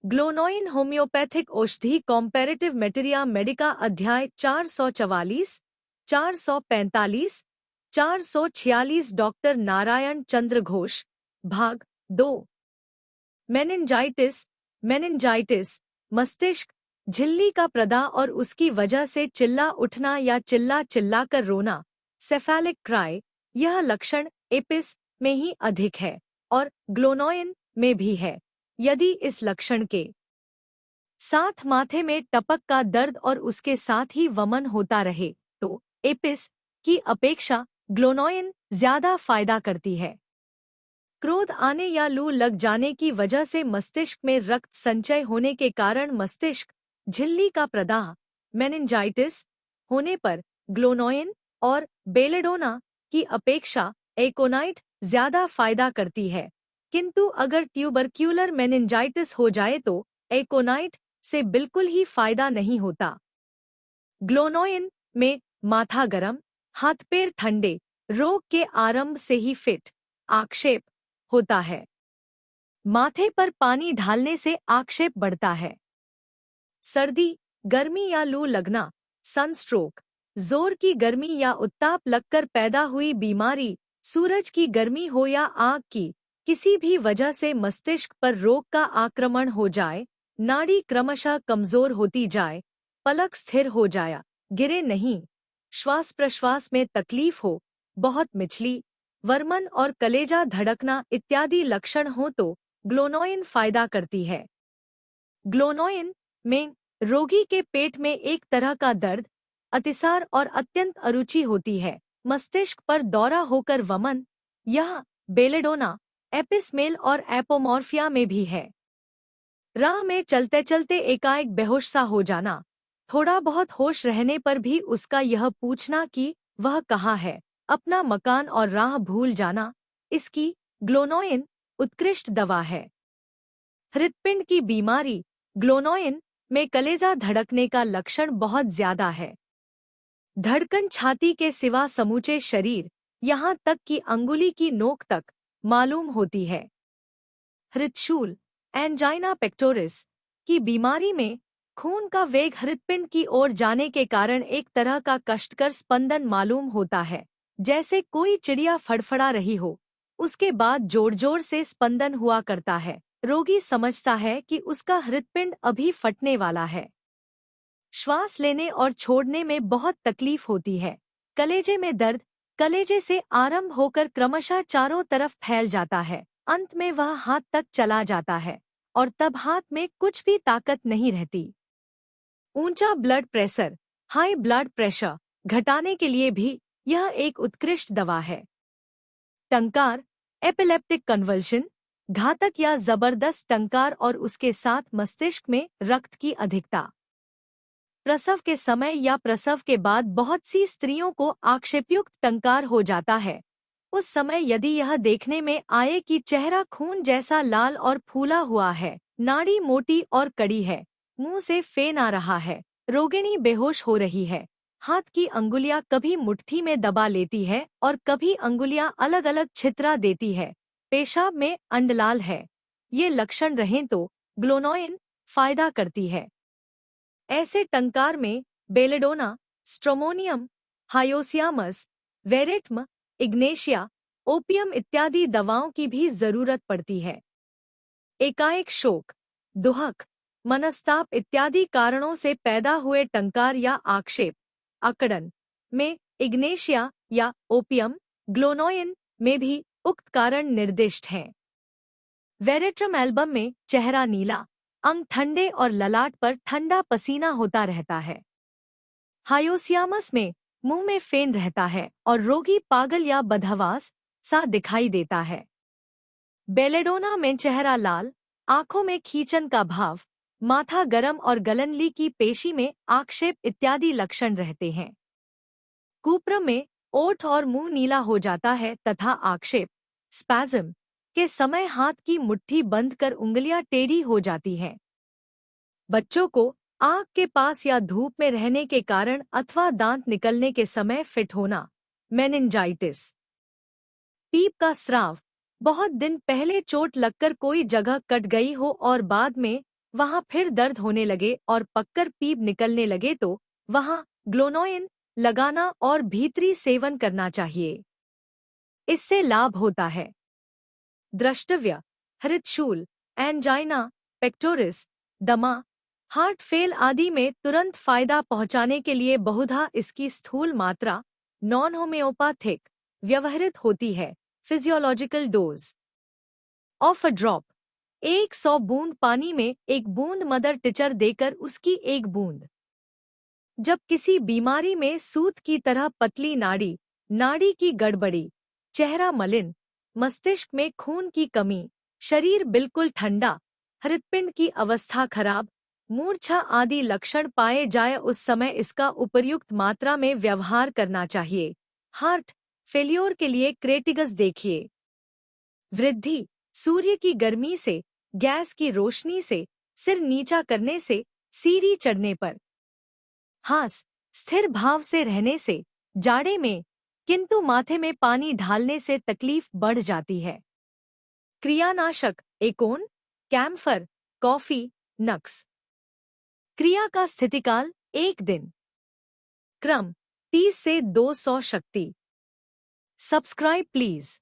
Glonoine homeopathic औषधि कॉम्पैरेटिव मेटेरिया Medica अध्याय 444, 445, 446 doctor Narayan चंद्र घोष भाग 2। मेनिंजाइटिस मस्तिष्क झिल्ली का प्रदाह और उसकी वजह से चिल्ला उठना या चिल्ला कर रोना सेफेलिक क्राई। यह लक्षण एपिस में ही अधिक है और ग्लोनोइन में भी है। यदि इस लक्षण के साथ माथे में टपक का दर्द और उसके साथ ही वमन होता रहे तो एपिस की अपेक्षा ग्लोनोइन ज्यादा फायदा करती है। क्रोध आने या लू लग जाने की वजह से मस्तिष्क में रक्त संचय होने के कारण मस्तिष्क झिल्ली का प्रदाह मेनिंजाइटिस होने पर ग्लोनोइन और बेलेडोना की अपेक्षा एकोनाइट ज्यादा फायदा करती है। किंतु अगर ट्यूबरक्यूलर मेनिंजाइटिस हो जाए तो एकोनाइट से बिल्कुल ही फायदा नहीं होता। ग्लोनोइन में माथा गरम, हाथ पैर ठंडे, रोग के आरंभ से ही फिट आक्षेप होता है। माथे पर पानी ढालने से आक्षेप बढ़ता है। सर्दी, गर्मी या लू लगना, सनस्ट्रोक, जोर की गर्मी या उत्ताप लगकर पैदा हुई बीमारी, सूरज की गर्मी हो या आग की किसी भी वजह से मस्तिष्क पर रोग का आक्रमण हो जाए, नाड़ी क्रमशः कमजोर होती जाए, पलक स्थिर हो जाए, गिरे नहीं, श्वास प्रश्वास में तकलीफ हो, बहुत मिचली, वर्मन और कलेजा धड़कना इत्यादि लक्षण हो तो ग्लोनोइन फायदा करती है। ग्लोनोइन में रोगी के पेट में एक तरह का दर्द, अतिसार और अत्यंत अरुचि होती है। मस्तिष्क पर दौरा होकर वमन, यह बेलेडोना, एपिस-मेल और एपोमॉर्फिया में भी है। राह में चलते चलते एकाएक बेहोश सा हो जाना, थोड़ा बहुत होश रहने पर भी उसका यह पूछना कि वह कहाँ है, अपना मकान और राह भूल जाना, इसकी ग्लोनोइन उत्कृष्ट दवा है। हृदपिंड की बीमारी, ग्लोनोइन में कलेजा धड़कने का लक्षण बहुत ज्यादा है। धड़कन छाती के सिवा समूचे शरीर, यहाँ तक कि अंगुली की नोक तक मालूम होती है। हृदशूल, एंजाइना पेक्टोरिस की बीमारी में खून का वेग हृदपिंड की ओर जाने के कारण एक तरह का कष्टकर स्पंदन मालूम होता है, जैसे कोई चिड़िया फड़फड़ा रही हो। उसके बाद जोर जोर से स्पंदन हुआ करता है। रोगी समझता है कि उसका हृदपिंड अभी फटने वाला है। श्वास लेने और छोड़ने में बहुत तकलीफ होती है। कलेजे में दर्द, कलेजे से आरंभ होकर क्रमशः चारों तरफ फैल जाता है, अंत में वह हाथ तक चला जाता है और तब हाथ में कुछ भी ताकत नहीं रहती। ऊंचा blood pressure, high blood pressure घटाने के लिए भी यह एक उत्कृष्ट दवा है। टंकार, एपिलेप्टिक कन्वल्शन, घातक या जबरदस्त टंकार और उसके साथ मस्तिष्क में रक्त की अधिकता। प्रसव के समय या प्रसव के बाद बहुत सी स्त्रियों को आक्षेपयुक्त टंकार हो जाता है। उस समय यदि यह देखने में आए कि चेहरा खून जैसा लाल और फूला हुआ है, नाड़ी मोटी और कड़ी है, मुंह से फेन आ रहा है, रोगिणी बेहोश हो रही है, हाथ की अंगुलियां कभी मुट्ठी में दबा लेती है और कभी अंगुलियां अलग अलग छितरा देती है, पेशाब में अंडलाल है, ये लक्षण रहें तो ग्लोनोइन फायदा करती है। ऐसे टंकार में बेलेडोना, स्ट्रोमोनियम, हायोसियामस, वेरेट्म, इग्नेशिया, ओपियम इत्यादि दवाओं की भी जरूरत पड़ती है। एकाएक शोक, दुहक, मनस्ताप इत्यादि कारणों से पैदा हुए टंकार या आक्षेप, अकड़न में इग्नेशिया या ओपियम, ग्लोनोइन में भी उक्त कारण निर्दिष्ट हैं। वेरेट्रम एल्बम में चेहरा नीला, अंग ठंडे और ललाट पर ठंडा पसीना होता रहता है। हायोसियामस में मुंह में फेन रहता है और रोगी पागल या बदहवास सा दिखाई देता है। बेलेडोना में चेहरा लाल, आंखों में खींचन का भाव, माथा गरम और गलनली की पेशी में आक्षेप इत्यादि लक्षण रहते हैं। कुप्रम में ओठ और मुंह नीला हो जाता है तथा आक्षेप, स्पैज़म के समय हाथ की मुट्ठी बंद कर उंगलियां टेढ़ी हो जाती हैं। बच्चों को आग के पास या धूप में रहने के कारण अथवा दांत निकलने के समय फिट होना, मेनिंजाइटिस। पीप का स्राव, बहुत दिन पहले चोट लगकर कोई जगह कट गई हो और बाद में वहां फिर दर्द होने लगे और पककर पीप निकलने लगे तो वहां ग्लोनोइन लगाना और भीतरी सेवन करना चाहिए। इससे लाभ होता है। द्रष्टव्य, हृदशूल, एंजाइना पेक्टोरिस, दमा, हार्ट फेल आदि में तुरंत फायदा पहुंचाने के लिए बहुधा इसकी स्थूल मात्रा नॉन होम्योपैथिक व्यवहृत होती है। Physiological dose of a drop, 100 बूंद पानी में 1 बूंद मदर टिचर देकर उसकी 1 बूंद। जब किसी बीमारी में सूत की तरह पतली नाड़ी, नाड़ी की गड़बड़ी, चेहरा मलिन, मस्तिष्क में खून की कमी, शरीर बिल्कुल ठंडा, हृदपिंड की अवस्था खराब, मूर्छा आदि लक्षण पाए जाए उस समय इसका उपयुक्त मात्रा में व्यवहार करना चाहिए। हार्ट फेल्योर के लिए क्रेटिगस देखिए। वृद्धि, सूर्य की गर्मी से, गैस की रोशनी से, सिर नीचा करने से, सीढ़ी चढ़ने पर। हास, स्थिर भाव से रहने से, जाड़े में, किंतु माथे में पानी ढालने से तकलीफ बढ़ जाती है। क्रियानाशक, एकोन, कैम्फर, कॉफी, नक्स। क्रिया का स्थितिकाल 1 दिन। क्रम 30 से 200 शक्ति। Subscribe please.